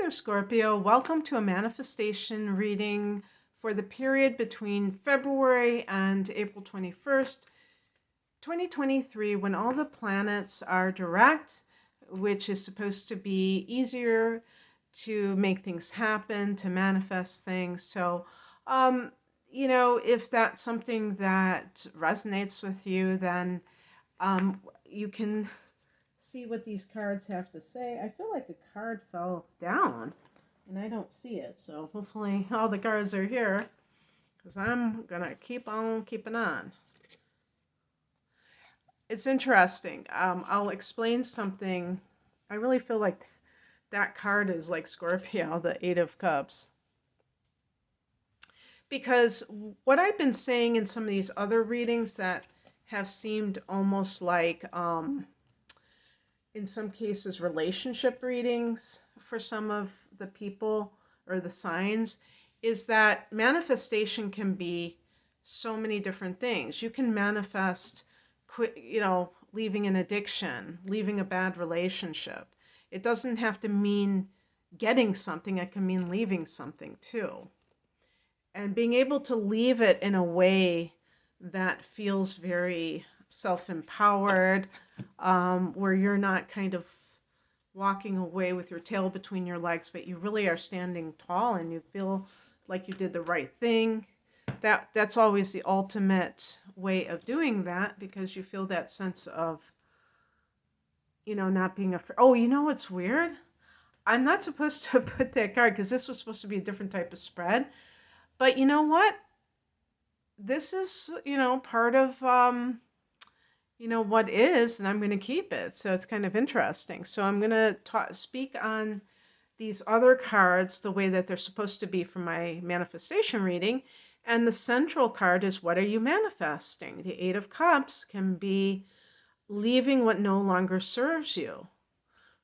there, Scorpio. Welcome to a manifestation reading for the period between February and April 21st, 2023, when all the planets are direct, which is supposed to be easier to make things happen, to manifest things. So, if that's something that resonates with you, then you can see what these cards have to say. I feel like a card fell down and I don't see it. So hopefully all the cards are here because I'm going to keep on keeping on. It's interesting. I'll explain something. I really feel like that card is like Scorpio, the Eight of Cups. Because what I've been saying in some of these other readings that have seemed almost like in some cases relationship readings for some of the people or the signs, is that manifestation can be so many different things. You can manifest leaving an addiction, leaving a bad relationship. It doesn't have to mean getting something, it can mean leaving something too. And being able to leave it in a way that feels very self-empowered, where you're not kind of walking away with your tail between your legs, but you really are standing tall and you feel like you did the right thing. That's always the ultimate way of doing that, because you feel that sense of, not being afraid. Oh, you know what's weird? I'm not supposed to put that card because this was supposed to be a different type of spread. But you know what? This is, part of, what is, and I'm going to keep it. So it's kind of interesting. So I'm going to speak on these other cards the way that they're supposed to be for my manifestation reading. And the central card is, what are you manifesting? The Eight of Cups can be leaving what no longer serves you.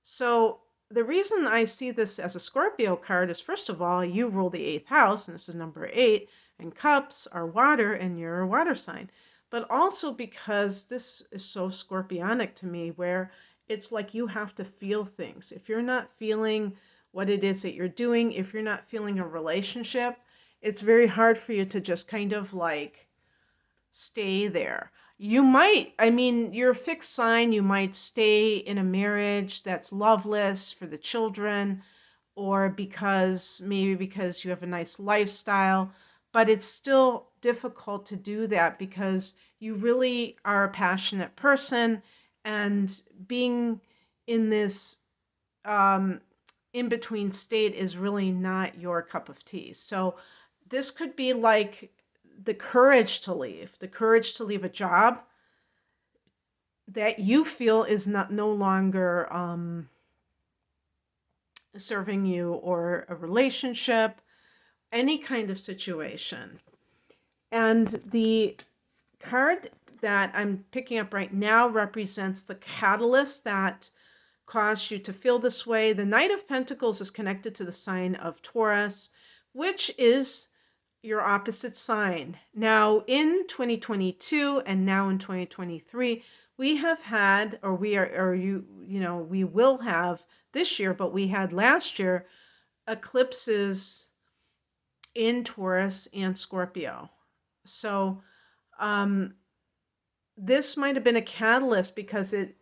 So the reason I see this as a Scorpio card is, first of all, you rule the 8th house, and this is number 8, and cups are water, and you're a water sign. But also because this is so scorpionic to me, where it's like you have to feel things. If you're not feeling what it is that you're doing, if you're not feeling a relationship, it's very hard for you to just kind of like stay there. You might, you're a fixed sign, you might stay in a marriage that's loveless for the children, or because you have a nice lifestyle, but it's still difficult to do that because you really are a passionate person, and being in this in-between state is really not your cup of tea. So this could be like the courage to leave a job that you feel is no longer serving you, or a relationship, any kind of situation. And the card that I'm picking up right now represents the catalyst that caused you to feel this way. The Knight of Pentacles is connected to the sign of Taurus, which is your opposite sign. Now in 2022 and now in 2023, we have had, we will have this year, but we had last year, eclipses in Taurus and Scorpio. So this might have been a catalyst because it,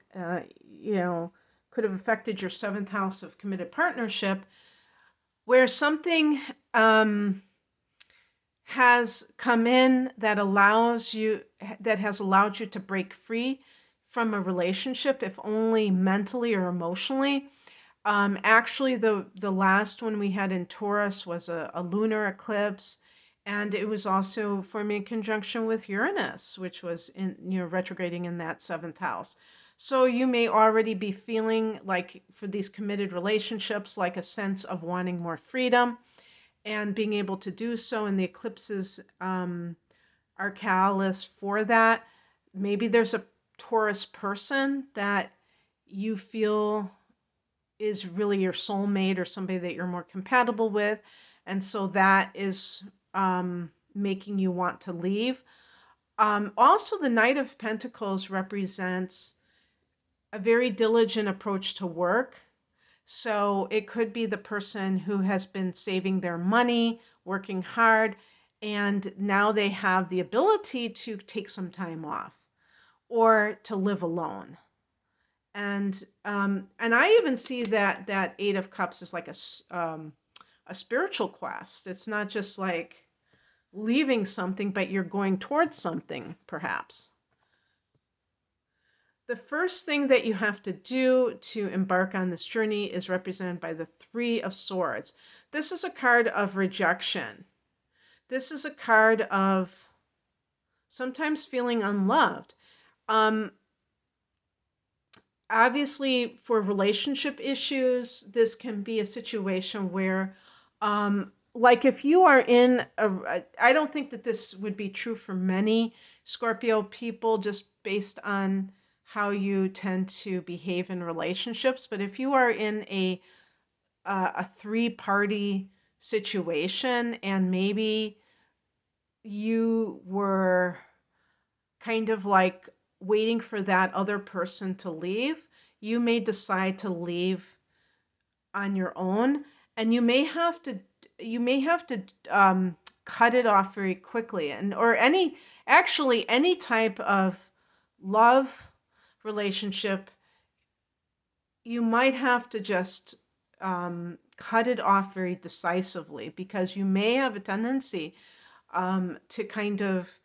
could have affected your 7th house of committed partnership, where something has come in that has allowed you to break free from a relationship, if only mentally or emotionally. Actually, the last one we had in Taurus was a lunar eclipse, and it was also forming in conjunction with Uranus, which was retrograding in that 7th house. So you may already be feeling like, for these committed relationships, like a sense of wanting more freedom and being able to do so, and the eclipses are catalysts for that. Maybe there's a Taurus person that you feel is really your soulmate, or somebody that you're more compatible with, and so that is making you want to leave. Also, the Knight of Pentacles represents a very diligent approach to work. So it could be the person who has been saving their money, working hard, and now they have the ability to take some time off or to live alone. And I even see that Eight of Cups is like a spiritual quest. It's not just like leaving something, but you're going towards something, perhaps. The first thing that you have to do to embark on this journey is represented by the Three of Swords. This is a card of rejection. This is a card of sometimes feeling unloved. Obviously, for relationship issues, this can be a situation where, like if you are in I don't think that this would be true for many Scorpio people just based on how you tend to behave in relationships. But if you are in a three-party situation and maybe you were kind of like waiting for that other person to leave, you may decide to leave on your own, and you may have to cut it off very quickly. And or any type of love relationship, you might have to just cut it off very decisively, because you may have a tendency to kind of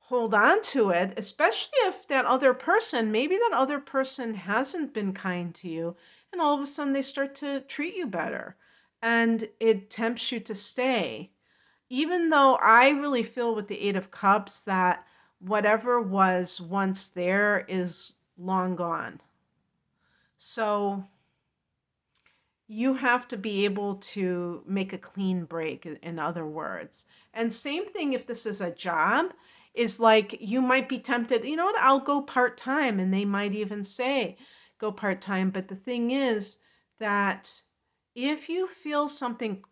hold on to it, especially if maybe that other person hasn't been kind to you, and all of a sudden they start to treat you better and it tempts you to stay. Even though I really feel with the Eight of Cups that whatever was once there is long gone. So you have to be able to make a clean break, in other words. And same thing if this is a job, is like you might be tempted, you know what, I'll go part-time. And they might even say, go part-time. But the thing is that if you feel something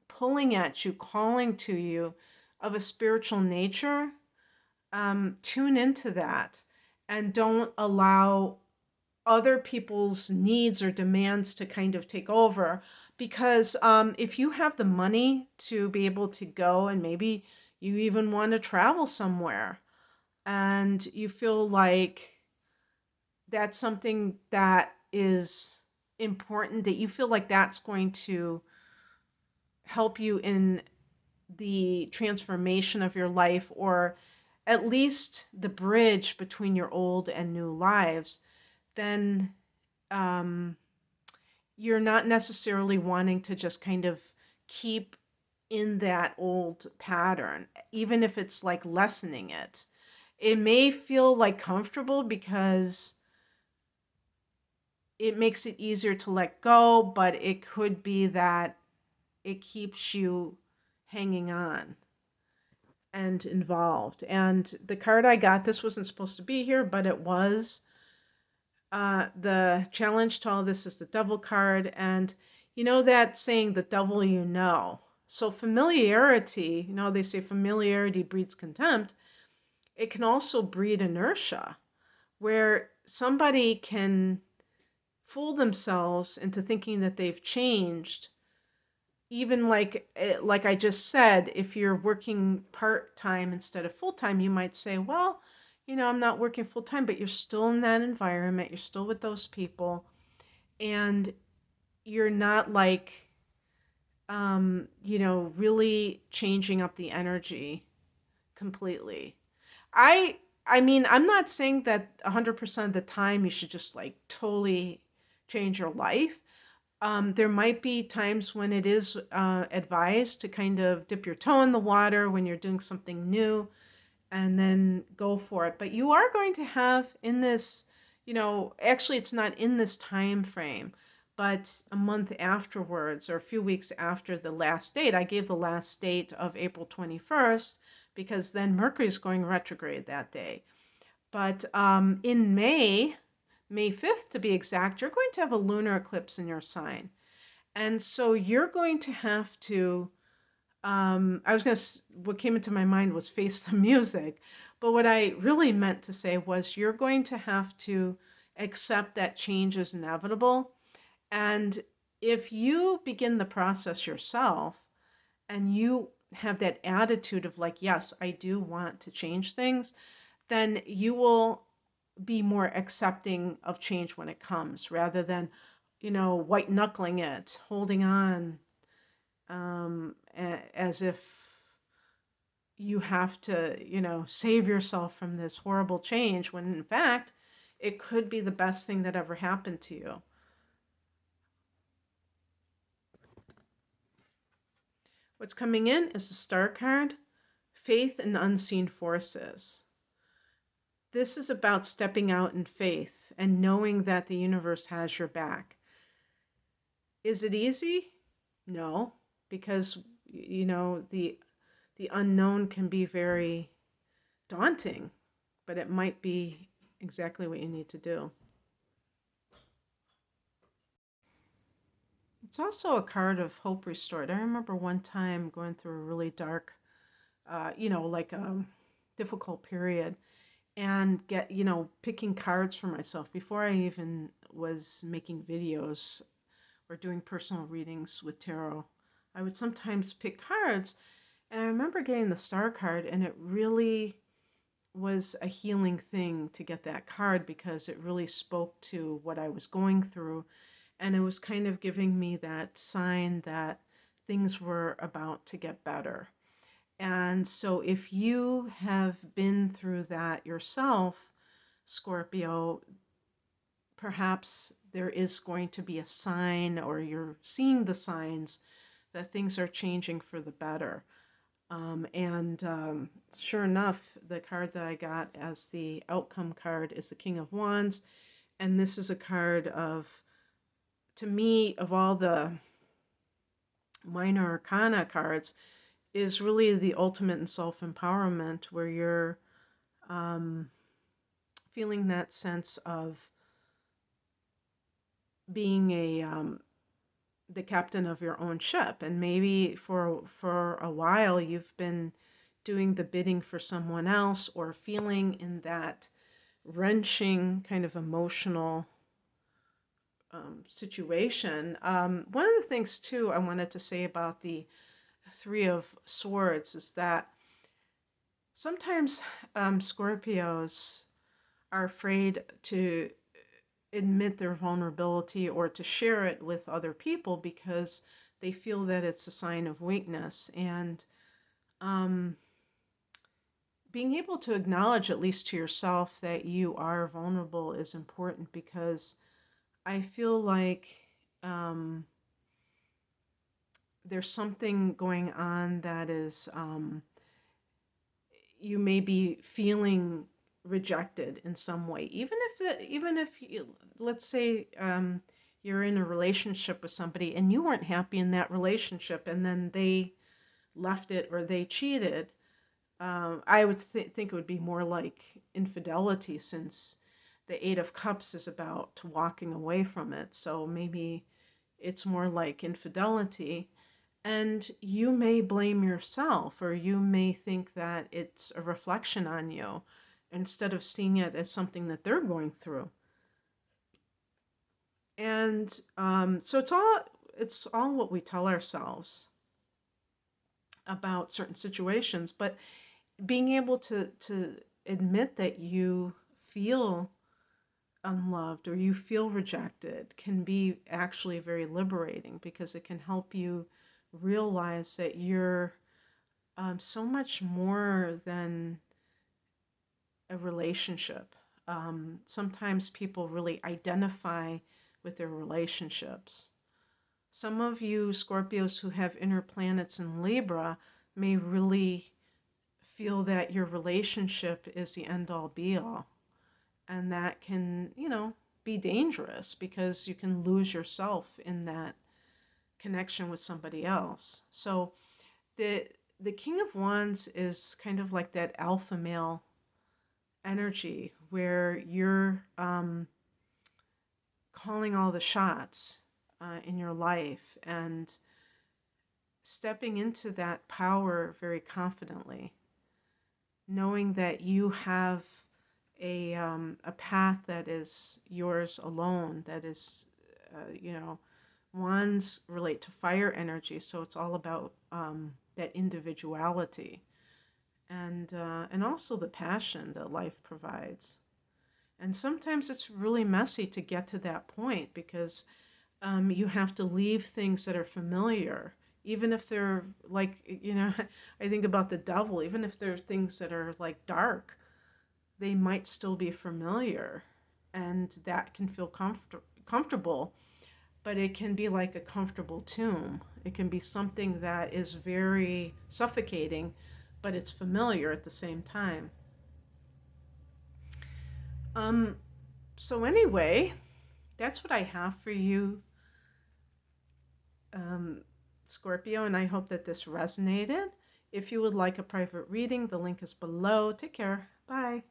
pulling at you, calling to you of a spiritual nature, tune into that and don't allow other people's needs or demands to kind of take over. Because if you have the money to be able to go, and maybe you even want to travel somewhere, and you feel like that's something that is important, that you feel like that's going to help you in the transformation of your life, or at least the bridge between your old and new lives, then you're not necessarily wanting to just kind of keep in that old pattern, even if it's like lessening it. It may feel like comfortable because it makes it easier to let go, but it could be that it keeps you hanging on and involved. And the card I got, this wasn't supposed to be here, but it was. The challenge to all this is the Devil card. And you know that saying, the devil you know. So familiarity, they say familiarity breeds contempt. It can also breed inertia, where somebody can fool themselves into thinking that they've changed. Even like I just said, if you're working part-time instead of full-time, you might say, well, I'm not working full-time, but you're still in that environment. You're still with those people. And you're not like, really changing up the energy completely. I mean, I'm not saying that 100% of the time you should just like totally change your life. There might be times when it is advised to kind of dip your toe in the water when you're doing something new, and then go for it. But you are going to have in this, actually it's not in this time frame, but a month afterwards or a few weeks after the last date. I gave the last date of April 21st because then Mercury's going retrograde that day. But in May 5th to be exact, you're going to have a lunar eclipse in your sign. And so you're going to have to, what came into my mind was face the music. But what I really meant to say was you're going to have to accept that change is inevitable. And if you begin the process yourself and you have that attitude of like, yes, I do want to change things, then you will be more accepting of change when it comes rather than, white knuckling it, holding on, as if you have to, save yourself from this horrible change when in fact it could be the best thing that ever happened to you. What's coming in is the Star card, faith and unseen forces. This is about stepping out in faith and knowing that the universe has your back. Is it easy? No, because the unknown can be very daunting, but it might be exactly what you need to do. It's also a card of hope restored. I remember one time going through a really dark, like a difficult period, and picking cards for myself before I even was making videos or doing personal readings with tarot. I would sometimes pick cards, and I remember getting the Star card, and it really was a healing thing to get that card because it really spoke to what I was going through. And it was kind of giving me that sign that things were about to get better. And so if you have been through that yourself, Scorpio, perhaps there is going to be a sign, or you're seeing the signs that things are changing for the better. And sure enough, the card that I got as the outcome card is the King of Wands. And this is a card of, to me, of all the minor arcana cards, is really the ultimate in self-empowerment, where you're feeling that sense of being the captain of your own ship. And maybe for a while you've been doing the bidding for someone else, or feeling in that wrenching kind of emotional situation. One of the things too I wanted to say about the Three of Swords is that sometimes Scorpios are afraid to admit their vulnerability or to share it with other people because they feel that it's a sign of weakness. And being able to acknowledge, at least to yourself, that you are vulnerable is important, because I feel like there's something going on that is, you may be feeling rejected in some way, even if you, let's say, you're in a relationship with somebody and you weren't happy in that relationship, and then they left it or they cheated. I would think it would be more like infidelity, since the Eight of Cups is about walking away from it. So maybe it's more like infidelity. And you may blame yourself, or you may think that it's a reflection on you instead of seeing it as something that they're going through. And so it's all what we tell ourselves about certain situations. But being able to admit that you feel unloved or you feel rejected can be actually very liberating, because it can help you realize that you're so much more than a relationship. Sometimes people really identify with their relationships. Some of you Scorpios who have inner planets in Libra may really feel that your relationship is the end all be all. And that can, be dangerous, because you can lose yourself in that connection with somebody else. So the King of Wands is kind of like that alpha male energy, where you're calling all the shots in your life and stepping into that power very confidently, knowing that you have a path that is yours alone, that is you know, wands relate to fire energy, so it's all about that individuality and also the passion that life provides. And sometimes it's really messy to get to that point because you have to leave things that are familiar, even if they're like, I think about the devil, even if they're things that are like dark, they might still be familiar. And that can feel comfortable, but it can be like a comfortable tomb. It can be something that is very suffocating, but it's familiar at the same time. Um, so, anyway, that's what I have for you, um, Scorpio, and I hope that this resonated. If you would like a private reading, the link is below. Take care. Bye.